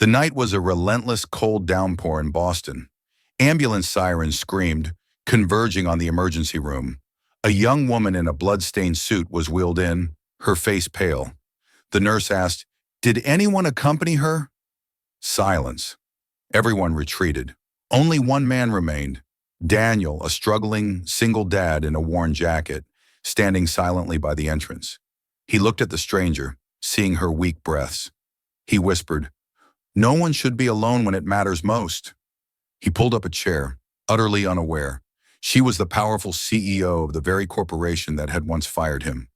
The night was a relentless cold downpour in Boston. Ambulance sirens screamed, converging on the emergency room. A young woman in a blood-stained suit was wheeled in, her face pale. The nurse asked, "Did anyone accompany her?" Silence. Everyone retreated. Only one man remained. Daniel, a struggling, single dad in a worn jacket, standing silently by the entrance. He looked at the stranger, seeing her weak breaths. He whispered, "No one should be alone when it matters most." He pulled up a chair, utterly unaware. She was the powerful CEO of the very corporation that had once fired him.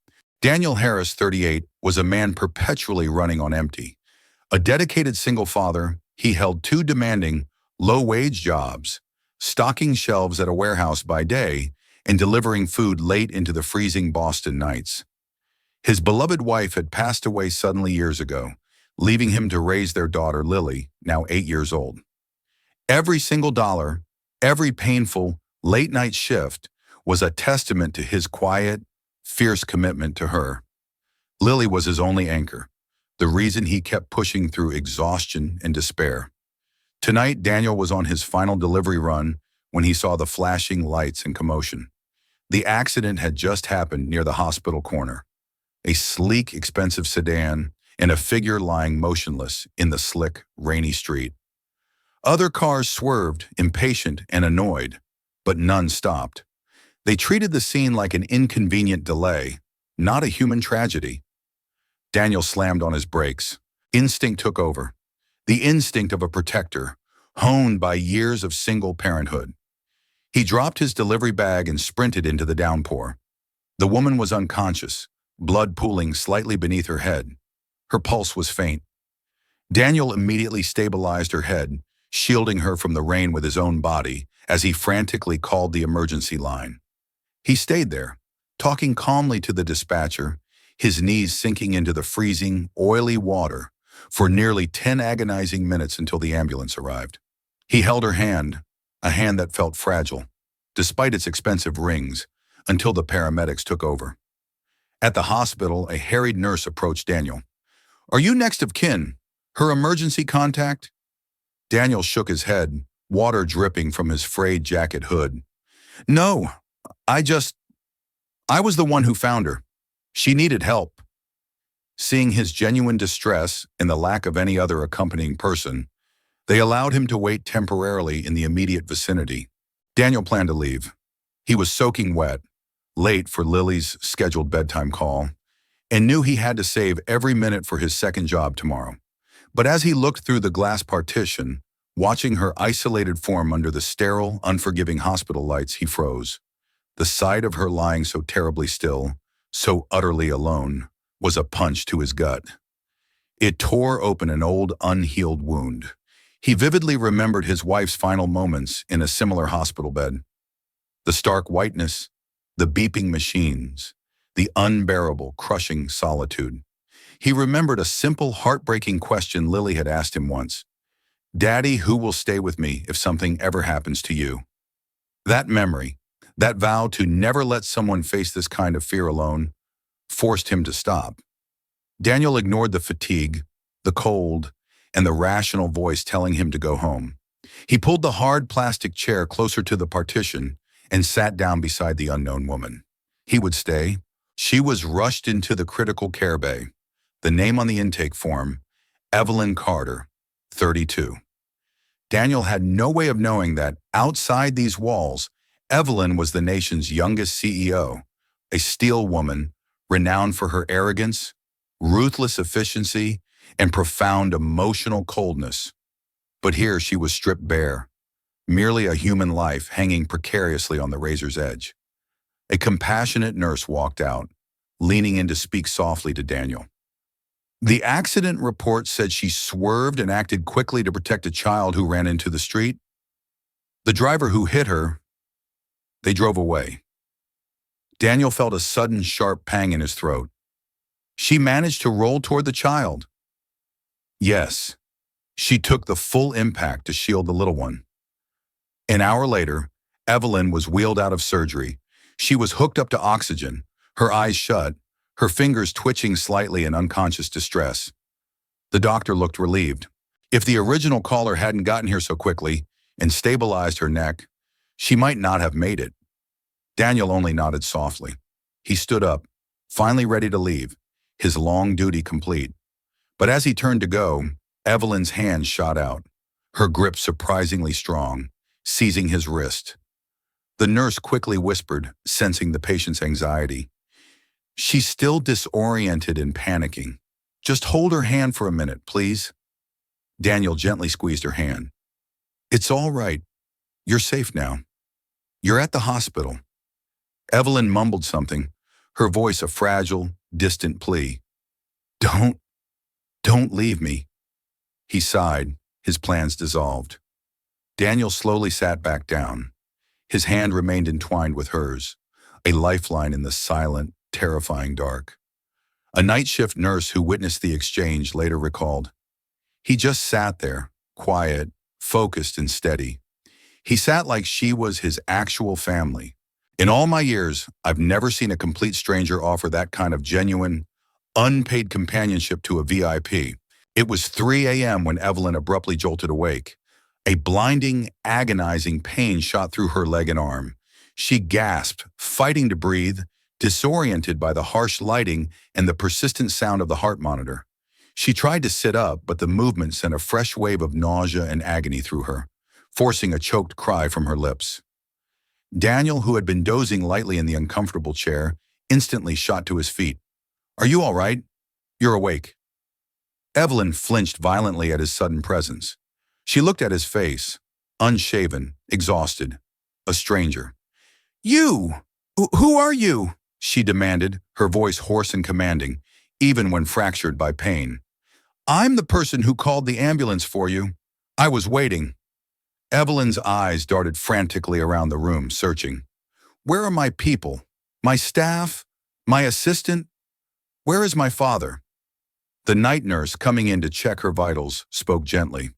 Daniel Harris, 38, was a man perpetually running on empty. A dedicated single father, he held two demanding, low-wage jobs, stocking shelves at a warehouse by day and delivering food late into the freezing Boston nights. His beloved wife had passed away suddenly years ago, leaving him to raise their daughter Lily, now 8 years old. Every single dollar, every painful, late-night shift was a testament to his quiet, fierce commitment to her. Lily was his only anchor, the reason he kept pushing through exhaustion and despair. Tonight, Daniel was on his final delivery run when he saw the flashing lights and commotion. The accident had just happened near the hospital corner. A sleek, expensive sedan and a figure lying motionless in the slick, rainy street. Other cars swerved, impatient and annoyed, but none stopped. They treated the scene like an inconvenient delay, not a human tragedy. Daniel slammed on his brakes. Instinct took over. The instinct of a protector, honed by years of single parenthood. He dropped his delivery bag and sprinted into the downpour. The woman was unconscious, blood pooling slightly beneath her head. Her pulse was faint. Daniel immediately stabilized her head, shielding her from the rain with his own body as he frantically called the emergency line. He stayed there, talking calmly to the dispatcher, his knees sinking into the freezing, oily water for nearly 10 agonizing minutes until the ambulance arrived. He held her hand, a hand that felt fragile, despite its expensive rings, until the paramedics took over. At the hospital, a harried nurse approached Daniel. "Are you next of kin? Her emergency contact?" Daniel shook his head, water dripping from his frayed jacket hood. "No, I was the one who found her. She needed help." Seeing his genuine distress and the lack of any other accompanying person, they allowed him to wait temporarily in the immediate vicinity. Daniel planned to leave. He was soaking wet, late for Lily's scheduled bedtime call, and knew he had to save every minute for his second job tomorrow. But as he looked through the glass partition, watching her isolated form under the sterile, unforgiving hospital lights, he froze. The sight of her lying so terribly still, so utterly alone, was a punch to his gut. It tore open an old, unhealed wound. He vividly remembered his wife's final moments in a similar hospital bed. The stark whiteness, the beeping machines, the unbearable, crushing solitude. He remembered a simple, heartbreaking question Lily had asked him once. "Daddy, who will stay with me if something ever happens to you?" That memory, that vow to never let someone face this kind of fear alone, forced him to stop. Daniel ignored the fatigue, the cold, and the rational voice telling him to go home. He pulled the hard plastic chair closer to the partition and sat down beside the unknown woman. He would stay. She was rushed into the critical care bay. The name on the intake form, Evelyn Carter, 32. Daniel had no way of knowing that outside these walls, Evelyn was the nation's youngest CEO, a steel woman renowned for her arrogance, ruthless efficiency, and profound emotional coldness. But here she was stripped bare, merely a human life hanging precariously on the razor's edge. A compassionate nurse walked out, leaning in to speak softly to Daniel. The accident report said she swerved and acted quickly to protect a child who ran into the street. The driver who hit her, they drove away. Daniel felt a sudden sharp pang in his throat. She managed to roll toward the child. Yes, she took the full impact to shield the little one. An hour later, Evelyn was wheeled out of surgery. She was hooked up to oxygen, her eyes shut, her fingers twitching slightly in unconscious distress. The doctor looked relieved. If the original caller hadn't gotten here so quickly and stabilized her neck, she might not have made it. Daniel only nodded softly. He stood up, finally ready to leave, his long duty complete. But as he turned to go, Evelyn's hand shot out, her grip surprisingly strong, seizing his wrist. The nurse quickly whispered, sensing the patient's anxiety. "She's still disoriented and panicking. Just hold her hand for a minute, please." Daniel gently squeezed her hand. "It's all right. You're safe now. You're at the hospital." Evelyn mumbled something, her voice a fragile, distant plea. Don't leave me." He sighed, his plans dissolved. Daniel slowly sat back down. His hand remained entwined with hers, a lifeline in the silent, terrifying dark. A night shift nurse who witnessed the exchange later recalled, "He just sat there, quiet, focused and steady. He sat like she was his actual family. In all my years, I've never seen a complete stranger offer that kind of genuine, unpaid companionship to a VIP." It was 3 a.m. when Evelyn abruptly jolted awake. A blinding, agonizing pain shot through her leg and arm. She gasped, fighting to breathe, disoriented by the harsh lighting and the persistent sound of the heart monitor. She tried to sit up, but the movement sent a fresh wave of nausea and agony through her, forcing a choked cry from her lips. Daniel, who had been dozing lightly in the uncomfortable chair, instantly shot to his feet. "Are you all right? You're awake." Evelyn flinched violently at his sudden presence. She looked at his face, unshaven, exhausted, a stranger. "You! Who are you?" she demanded, her voice hoarse and commanding, even when fractured by pain. "I'm the person who called the ambulance for you. I was waiting." Evelyn's eyes darted frantically around the room, searching. "Where are my people? My staff? My assistant? Where is my father?" The night nurse, coming in to check her vitals, spoke gently.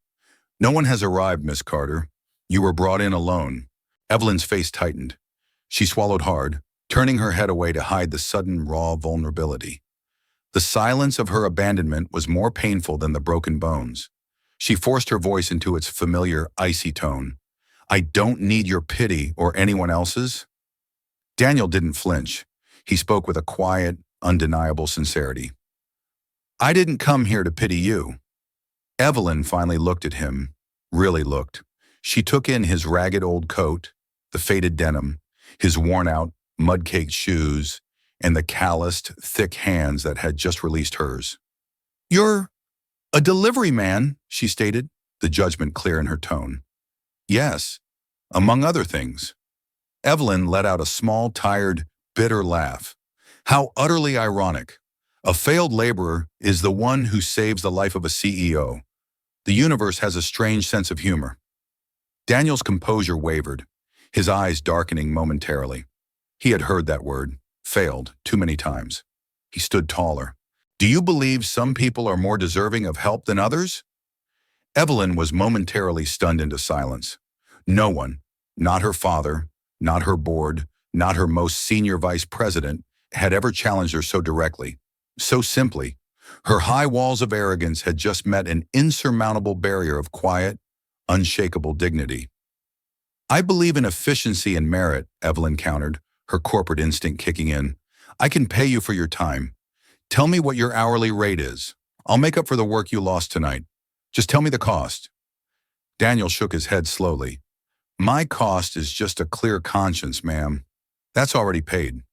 "No one has arrived, Miss Carter. You were brought in alone." Evelyn's face tightened. She swallowed hard, turning her head away to hide the sudden, raw vulnerability. The silence of her abandonment was more painful than the broken bones. She forced her voice into its familiar, icy tone. "I don't need your pity or anyone else's." Daniel didn't flinch. He spoke with a quiet, undeniable sincerity. "I didn't come here to pity you." Evelyn finally looked at him, really looked. She took in his ragged old coat, the faded denim, his worn-out, mud-caked shoes, and the calloused, thick hands that had just released hers. "You're a delivery man," she stated, the judgment clear in her tone. "Yes, among other things." Evelyn let out a small, tired, bitter laugh. How utterly ironic. A failed laborer is the one who saves the life of a CEO. The universe has a strange sense of humor. Daniel's composure wavered, his eyes darkening momentarily. He had heard that word, failed, too many times. He stood taller. "Do you believe some people are more deserving of help than others?" Evelyn was momentarily stunned into silence. No one, not her father, not her board, not her most senior vice president, had ever challenged her so directly, so simply. Her high walls of arrogance had just met an insurmountable barrier of quiet, unshakable dignity. "I believe in efficiency and merit," Evelyn countered, her corporate instinct kicking in. "I can pay you for your time. Tell me what your hourly rate is. I'll make up for the work you lost tonight. Just tell me the cost." Daniel shook his head slowly. "My cost is just a clear conscience, ma'am. That's already paid."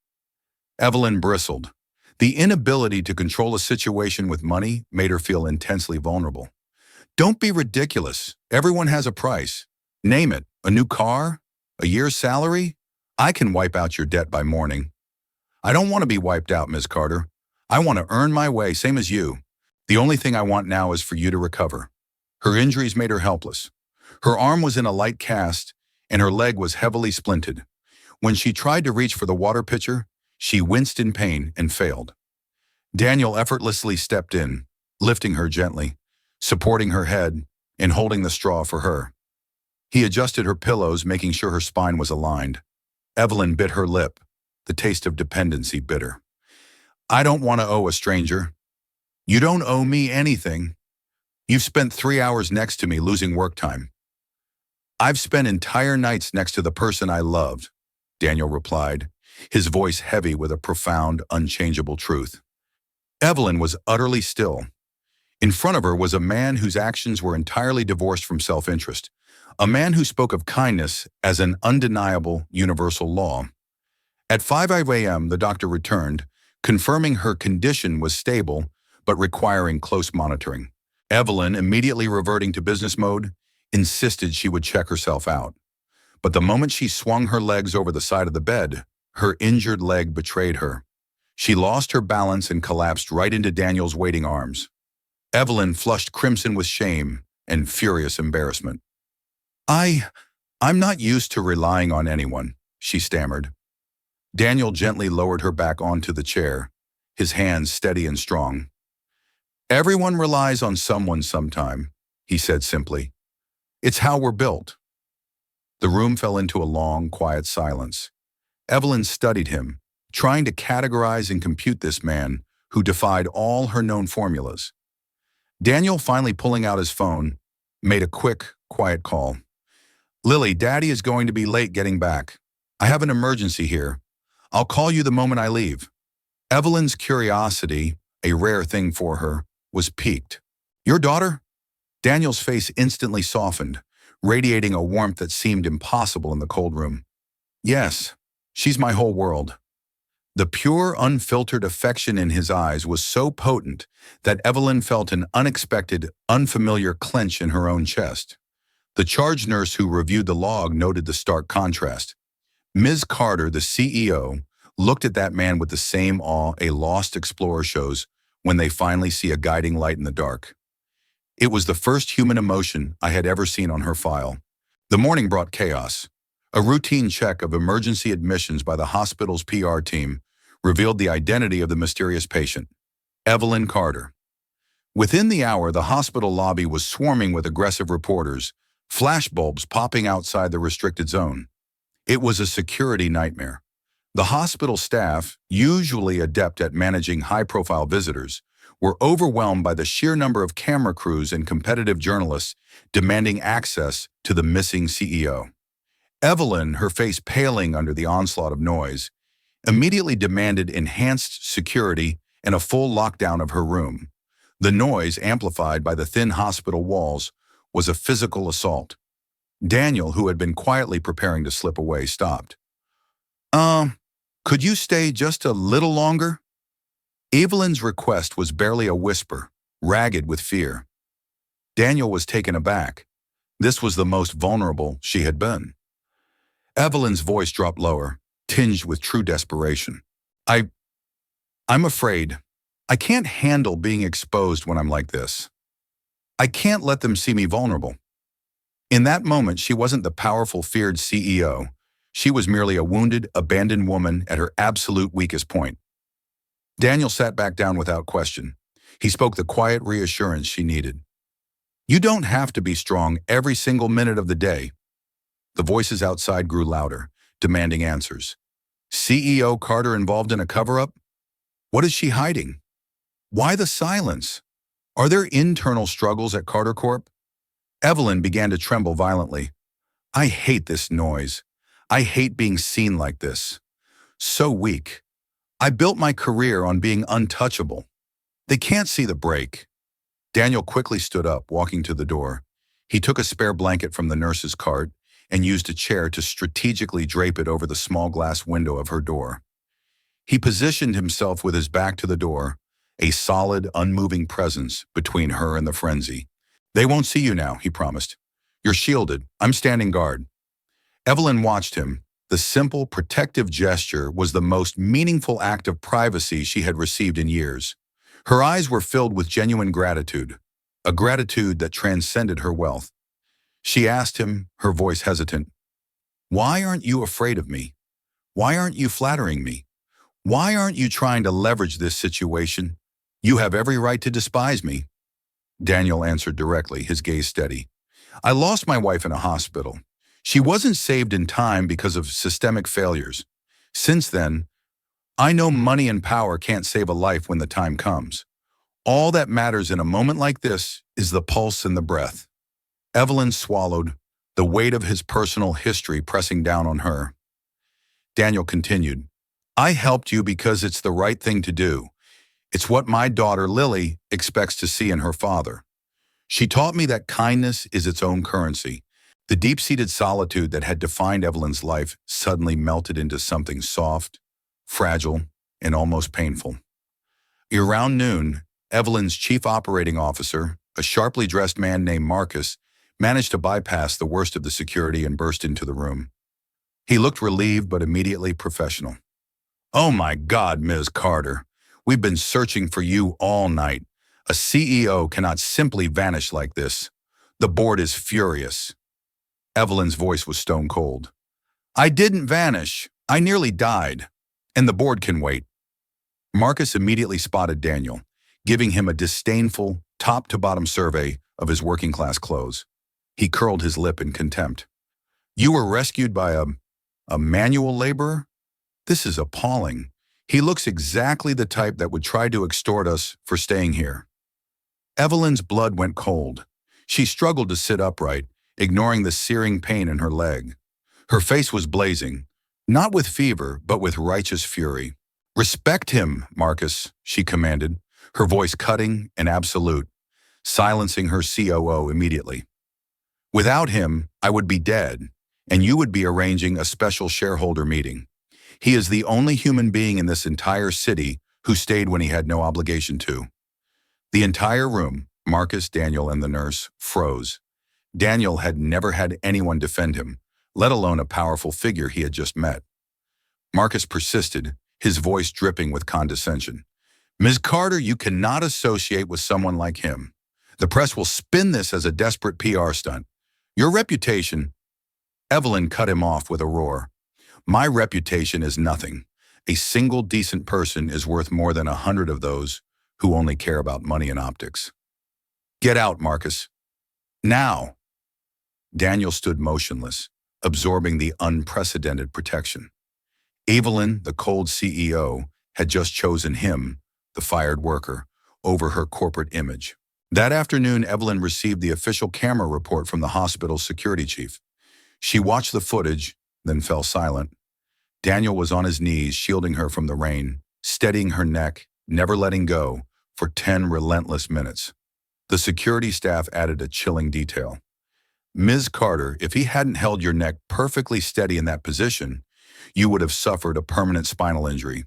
Evelyn bristled. The inability to control a situation with money made her feel intensely vulnerable. "Don't be ridiculous. Everyone has a price. Name it. A new car? A year's salary? I can wipe out your debt by morning." "I don't want to be wiped out, Ms. Carter. I want to earn my way, same as you. The only thing I want now is for you to recover." Her injuries made her helpless. Her arm was in a light cast, and her leg was heavily splinted. When she tried to reach for the water pitcher, she winced in pain and failed. Daniel effortlessly stepped in, lifting her gently, supporting her head, and holding the straw for her. He adjusted her pillows, making sure her spine was aligned. Evelyn bit her lip, the taste of dependency bitter. "I don't want to owe a stranger." "You don't owe me anything." You've spent 3 hours next to me losing work time. I've spent entire nights next to the person I loved, Daniel replied, his voice heavy with a profound, unchangeable truth. Evelyn was utterly still. In front of her was a man whose actions were entirely divorced from self-interest, a man who spoke of kindness as an undeniable universal law. At 5 a.m., the doctor returned, confirming her condition was stable but requiring close monitoring. Evelyn, immediately reverting to business mode, insisted she would check herself out. But the moment she swung her legs over the side of the bed, her injured leg betrayed her. She lost her balance and collapsed right into Daniel's waiting arms. Evelyn flushed crimson with shame and furious embarrassment. I'm not used to relying on anyone, she stammered. Daniel gently lowered her back onto the chair, his hands steady and strong. Everyone relies on someone sometime, he said simply. It's how we're built. The room fell into a long, quiet silence. Evelyn studied him, trying to categorize and compute this man who defied all her known formulas. Daniel, finally pulling out his phone, made a quick, quiet call. Lily, Daddy is going to be late getting back. I have an emergency here. I'll call you the moment I leave. Evelyn's curiosity, a rare thing for her, was piqued. Your daughter? Daniel's face instantly softened, radiating a warmth that seemed impossible in the cold room. Yes, she's my whole world. The pure, unfiltered affection in his eyes was so potent that Evelyn felt an unexpected, unfamiliar clench in her own chest. The charge nurse who reviewed the log noted the stark contrast. Ms. Carter, the CEO, looked at that man with the same awe a lost explorer shows when they finally see a guiding light in the dark. It was the first human emotion I had ever seen on her file. The morning brought chaos. A routine check of emergency admissions by the hospital's PR team revealed the identity of the mysterious patient, Evelyn Carter. Within the hour, the hospital lobby was swarming with aggressive reporters, flashbulbs popping outside the restricted zone. It was a security nightmare. The hospital staff, usually adept at managing high-profile visitors, were overwhelmed by the sheer number of camera crews and competitive journalists demanding access to the missing CEO. Evelyn, her face paling under the onslaught of noise, immediately demanded enhanced security and a full lockdown of her room. The noise, amplified by the thin hospital walls, was a physical assault. Daniel, who had been quietly preparing to slip away, stopped. Could you stay just a little longer? Evelyn's request was barely a whisper, ragged with fear. Daniel was taken aback. This was the most vulnerable she had been. Evelyn's voice dropped lower, tinged with true desperation. I'm afraid. I can't handle being exposed when I'm like this. I can't let them see me vulnerable. In that moment, she wasn't the powerful, feared CEO. She was merely a wounded, abandoned woman at her absolute weakest point. Daniel sat back down without question. He spoke the quiet reassurance she needed. You don't have to be strong every single minute of the day. The voices outside grew louder, demanding answers. CEO Carter involved in a cover-up? What is she hiding? Why the silence? Are there internal struggles at Carter Corp? Evelyn began to tremble violently. I hate this noise. I hate being seen like this. So weak. I built my career on being untouchable. They can't see the break. Daniel quickly stood up, walking to the door. He took a spare blanket from the nurse's cart and used a chair to strategically drape it over the small glass window of her door. He positioned himself with his back to the door, a solid, unmoving presence between her and the frenzy. They won't see you now, he promised. You're shielded. I'm standing guard. Evelyn watched him. The simple, protective gesture was the most meaningful act of privacy she had received in years. Her eyes were filled with genuine gratitude, a gratitude that transcended her wealth. She asked him, her voice hesitant, Why aren't you afraid of me? Why aren't you flattering me? Why aren't you trying to leverage this situation? You have every right to despise me. Daniel answered directly, his gaze steady. I lost my wife in a hospital. She wasn't saved in time because of systemic failures. Since then, I know money and power can't save a life when the time comes. All that matters in a moment like this is the pulse and the breath. Evelyn swallowed, the weight of his personal history pressing down on her. Daniel continued, I helped you because it's the right thing to do. It's what my daughter Lily expects to see in her father. She taught me that kindness is its own currency. The deep-seated solitude that had defined Evelyn's life suddenly melted into something soft, fragile, and almost painful. Around noon, Evelyn's chief operating officer, a sharply dressed man named Marcus, managed to bypass the worst of the security and burst into the room. He looked relieved but immediately professional. Oh my God, Ms. Carter. We've been searching for you all night. A CEO cannot simply vanish like this. The board is furious. Evelyn's voice was stone cold. I didn't vanish. I nearly died. And the board can wait. Marcus immediately spotted Daniel, giving him a disdainful, top-to-bottom survey of his working-class clothes. He curled his lip in contempt. You were rescued by a manual laborer? This is appalling. He looks exactly the type that would try to extort us for staying here. Evelyn's blood went cold. She struggled to sit upright, ignoring the searing pain in her leg. Her face was blazing, not with fever, but with righteous fury. Respect him, Marcus, she commanded, her voice cutting and absolute, silencing her COO immediately. Without him, I would be dead, and you would be arranging a special shareholder meeting. He is the only human being in this entire city who stayed when he had no obligation to. The entire room, Marcus, Daniel, and the nurse, froze. Daniel had never had anyone defend him, let alone a powerful figure he had just met. Marcus persisted, his voice dripping with condescension. Ms. Carter, you cannot associate with someone like him. The press will spin this as a desperate PR stunt. Your reputation— Evelyn cut him off with a roar. My reputation is nothing. A single decent person is worth more than 100 of those who only care about money and optics. Get out, Marcus. Now. Daniel stood motionless, absorbing the unprecedented protection. Evelyn, the cold CEO, had just chosen him, the fired worker, over her corporate image. That afternoon, Evelyn received the official camera report from the hospital's security chief. She watched the footage, then fell silent. Daniel was on his knees, shielding her from the rain, steadying her neck, never letting go, for 10 relentless minutes. The security staff added a chilling detail. Ms. Carter, if he hadn't held your neck perfectly steady in that position, you would have suffered a permanent spinal injury.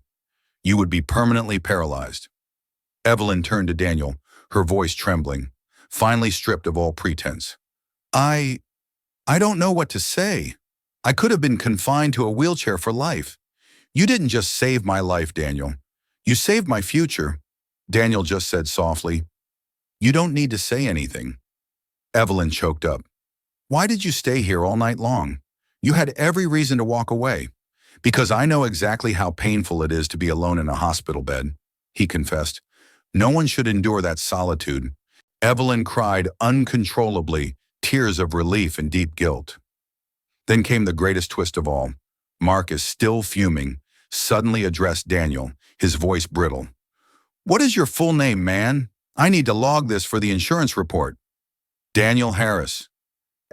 You would be permanently paralyzed. Evelyn turned to Daniel, her voice trembling, finally stripped of all pretense. I don't know what to say. I could have been confined to a wheelchair for life. You didn't just save my life, Daniel. You saved my future. Daniel just said softly, You don't need to say anything. Evelyn choked up. Why did you stay here all night long? You had every reason to walk away. Because I know exactly how painful it is to be alone in a hospital bed, he confessed. No one should endure that solitude. Evelyn cried uncontrollably, tears of relief and deep guilt. Then came the greatest twist of all. Marcus, still fuming, suddenly addressed Daniel, his voice brittle. What is your full name, man? I need to log this for the insurance report. Daniel Harris.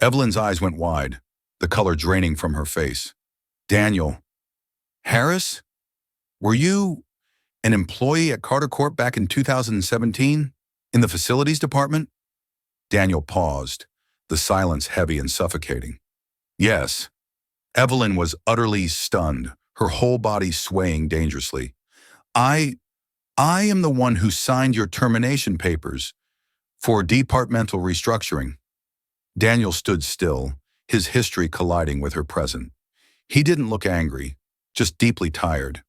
Evelyn's eyes went wide, the color draining from her face. Daniel Harris? Were you an employee at Carter Corp back in 2017? In the facilities department? Daniel paused, the silence heavy and suffocating. Yes. Evelyn was utterly stunned, her whole body swaying dangerously. I am the one who signed your termination papers for departmental restructuring. Daniel stood still, his history colliding with her present. He didn't look angry, just deeply tired.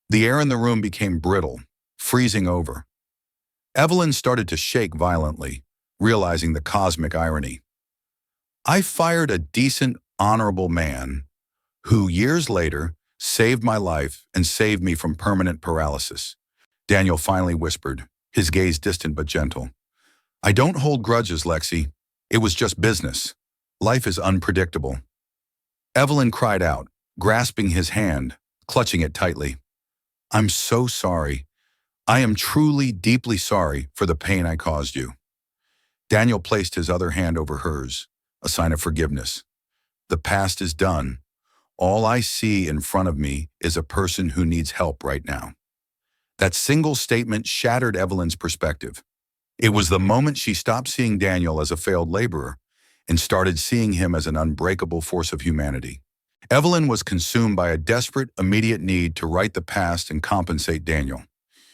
The air in the room became brittle, freezing over. Evelyn started to shake violently, realizing the cosmic irony. I fired a decent, honorable man who, years later, saved my life and saved me from permanent paralysis. Daniel finally whispered, his gaze distant but gentle. I don't hold grudges, Lexi. It was just business. Life is unpredictable. Evelyn cried out, grasping his hand, clutching it tightly. I'm so sorry. I am truly, deeply sorry for the pain I caused you. Daniel placed his other hand over hers, a sign of forgiveness. The past is done. All I see in front of me is a person who needs help right now. That single statement shattered Evelyn's perspective. It was the moment she stopped seeing Daniel as a failed laborer and started seeing him as an unbreakable force of humanity. Evelyn was consumed by a desperate, immediate need to right the past and compensate Daniel.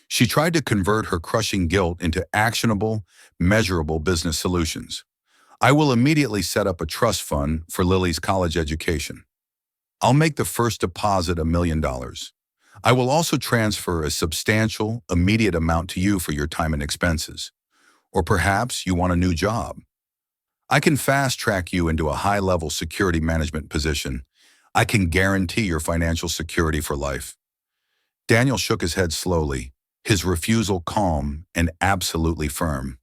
She tried to convert her crushing guilt into actionable, measurable business solutions. I will immediately set up a trust fund for Lily's college education. I'll make the first deposit $1 million. I will also transfer a substantial, immediate amount to you for your time and expenses. Or perhaps you want a new job. I can fast-track you into a high-level security management position. I can guarantee your financial security for life. Daniel shook his head slowly, his refusal calm and absolutely firm.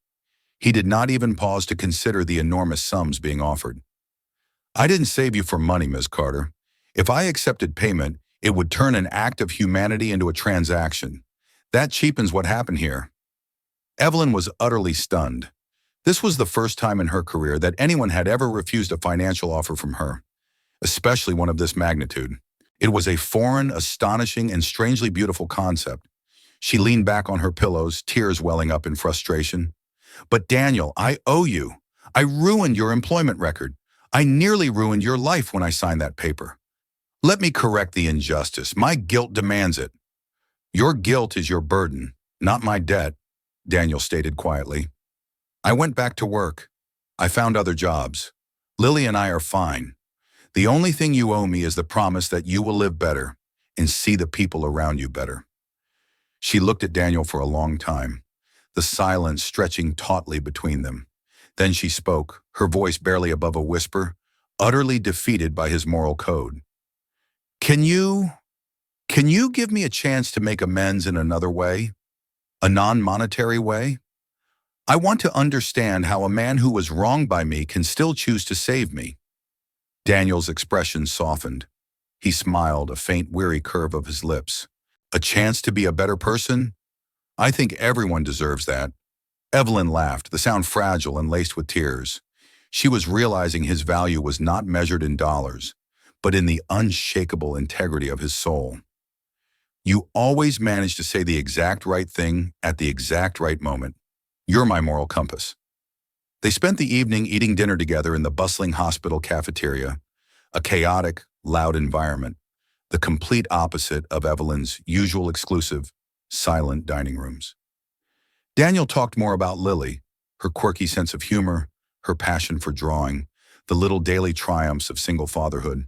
He did not even pause to consider the enormous sums being offered. I didn't save you for money, Ms. Carter. If I accepted payment, it would turn an act of humanity into a transaction. That cheapens what happened here. Evelyn was utterly stunned. This was the first time in her career that anyone had ever refused a financial offer from her, especially one of this magnitude. It was a foreign, astonishing, and strangely beautiful concept. She leaned back on her pillows, tears welling up in frustration. But Daniel, I owe you. I ruined your employment record. I nearly ruined your life when I signed that paper. Let me correct the injustice. My guilt demands it. Your guilt is your burden, not my debt, Daniel stated quietly. I went back to work. I found other jobs. Lily and I are fine. The only thing you owe me is the promise that you will live better and see the people around you better. She looked at Daniel for a long time, the silence stretching tautly between them. Then she spoke, her voice barely above a whisper, utterly defeated by his moral code. Can you give me a chance to make amends in another way? A non-monetary way? I want to understand how a man who was wronged by me can still choose to save me. Daniel's expression softened. He smiled, a faint, weary curve of his lips. A chance to be a better person? I think everyone deserves that. Evelyn laughed, the sound fragile and laced with tears. She was realizing his value was not measured in dollars, but in the unshakable integrity of his soul. You always manage to say the exact right thing at the exact right moment. You're my moral compass. They spent the evening eating dinner together in the bustling hospital cafeteria, a chaotic, loud environment, the complete opposite of Evelyn's usual exclusive, silent dining rooms. Daniel talked more about Lily, her quirky sense of humor, her passion for drawing, the little daily triumphs of single fatherhood.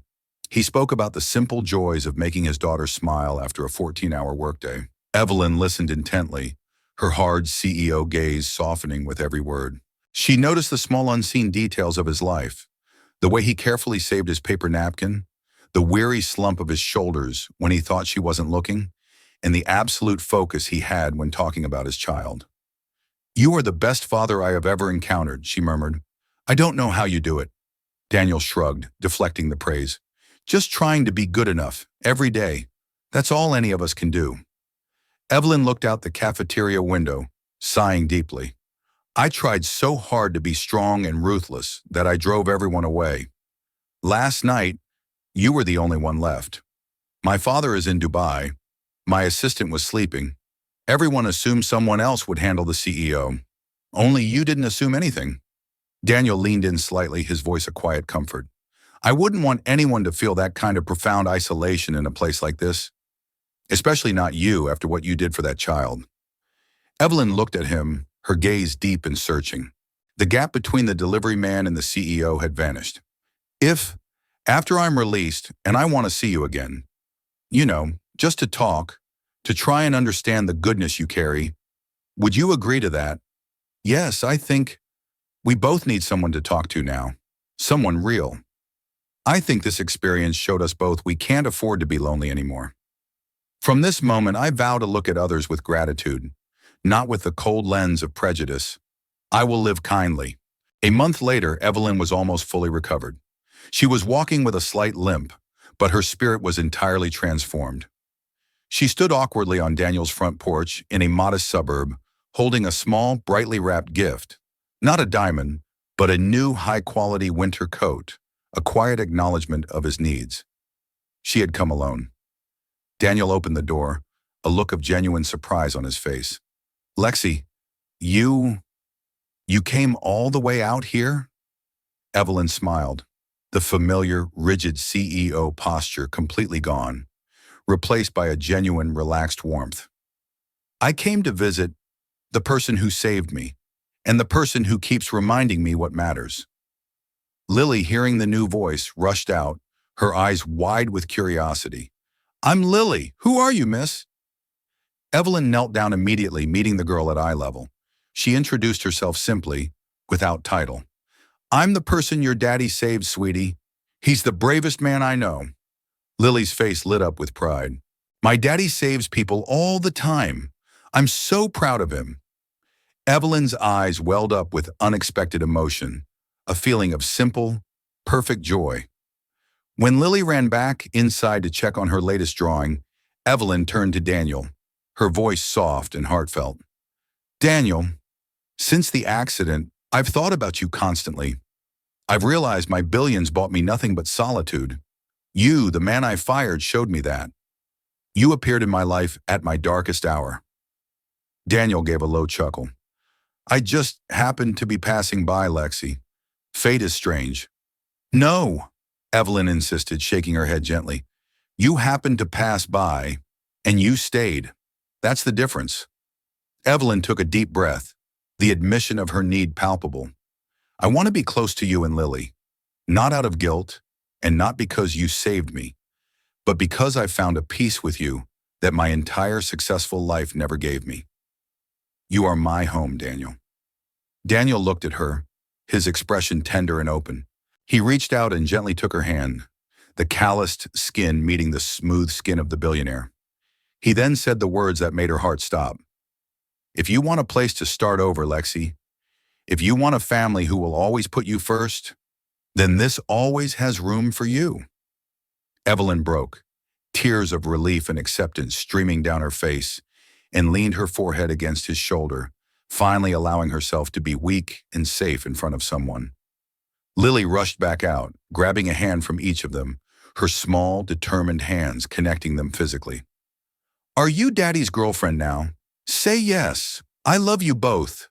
He spoke about the simple joys of making his daughter smile after a 14-hour workday. Evelyn listened intently, her hard CEO gaze softening with every word. She noticed the small unseen details of his life, the way he carefully saved his paper napkin, the weary slump of his shoulders when he thought she wasn't looking, and the absolute focus he had when talking about his child. You are the best father I have ever encountered, she murmured. I don't know how you do it. Daniel shrugged, deflecting the praise. Just trying to be good enough, every day. That's all any of us can do. Evelyn looked out the cafeteria window, sighing deeply. I tried so hard to be strong and ruthless that I drove everyone away. Last night, you were the only one left. My father is in Dubai. My assistant was sleeping. Everyone assumed someone else would handle the CEO. Only you didn't assume anything. Daniel leaned in slightly, his voice a quiet comfort. I wouldn't want anyone to feel that kind of profound isolation in a place like this. Especially not you after what you did for that child. Evelyn looked at him, her gaze deep and searching. The gap between the delivery man and the CEO had vanished. If, after I'm released and I want to see you again, just to talk, to try and understand the goodness you carry, would you agree to that? Yes, I think we both need someone to talk to now. Someone real. I think this experience showed us both we can't afford to be lonely anymore. From this moment, I vow to look at others with gratitude, not with the cold lens of prejudice. I will live kindly. A month later, Evelyn was almost fully recovered. She was walking with a slight limp, but her spirit was entirely transformed. She stood awkwardly on Daniel's front porch in a modest suburb, holding a small, brightly wrapped gift. Not a diamond, but a new high-quality winter coat, a quiet acknowledgement of his needs. She had come alone. Daniel opened the door, a look of genuine surprise on his face. "Lexi, you came all the way out here?" Evelyn smiled, the familiar, rigid CEO posture completely gone, replaced by a genuine, relaxed warmth. "I came to visit the person who saved me, and the person who keeps reminding me what matters." Lily, hearing the new voice, rushed out, her eyes wide with curiosity. "I'm Lily. Who are you, miss?" Evelyn knelt down immediately, meeting the girl at eye level. She introduced herself simply, without title. "I'm the person your daddy saved, sweetie. He's the bravest man I know." Lily's face lit up with pride. "My daddy saves people all the time. I'm so proud of him." Evelyn's eyes welled up with unexpected emotion, a feeling of simple, perfect joy. When Lily ran back inside to check on her latest drawing, Evelyn turned to Daniel, her voice soft and heartfelt. "Daniel, since the accident, I've thought about you constantly. I've realized my billions bought me nothing but solitude. You, the man I fired, showed me that. You appeared in my life at my darkest hour." Daniel gave a low chuckle. "I just happened to be passing by, Lexi. Fate is strange." "No," Evelyn insisted, shaking her head gently. "You happened to pass by, and you stayed. That's the difference." Evelyn took a deep breath, the admission of her need palpable. "I want to be close to you and Lily, not out of guilt, and not because you saved me, but because I found a peace with you that my entire successful life never gave me. You are my home, Daniel." Daniel looked at her, his expression tender and open. He reached out and gently took her hand, the calloused skin meeting the smooth skin of the billionaire. He then said the words that made her heart stop. "If you want a place to start over, Lexi, if you want a family who will always put you first, then this always has room for you." Evelyn broke, tears of relief and acceptance streaming down her face, and leaned her forehead against his shoulder, finally allowing herself to be weak and safe in front of someone. Lily rushed back out, grabbing a hand from each of them, her small, determined hands connecting them physically. "Are you Daddy's girlfriend now? Say yes. I love you both."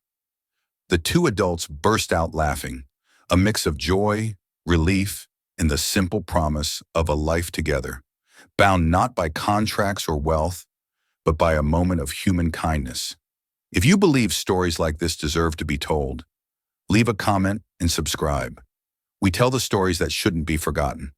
The two adults burst out laughing, a mix of joy, relief, and the simple promise of a life together, bound not by contracts or wealth, but by a moment of human kindness. If you believe stories like this deserve to be told, leave a comment and subscribe. We tell the stories that shouldn't be forgotten.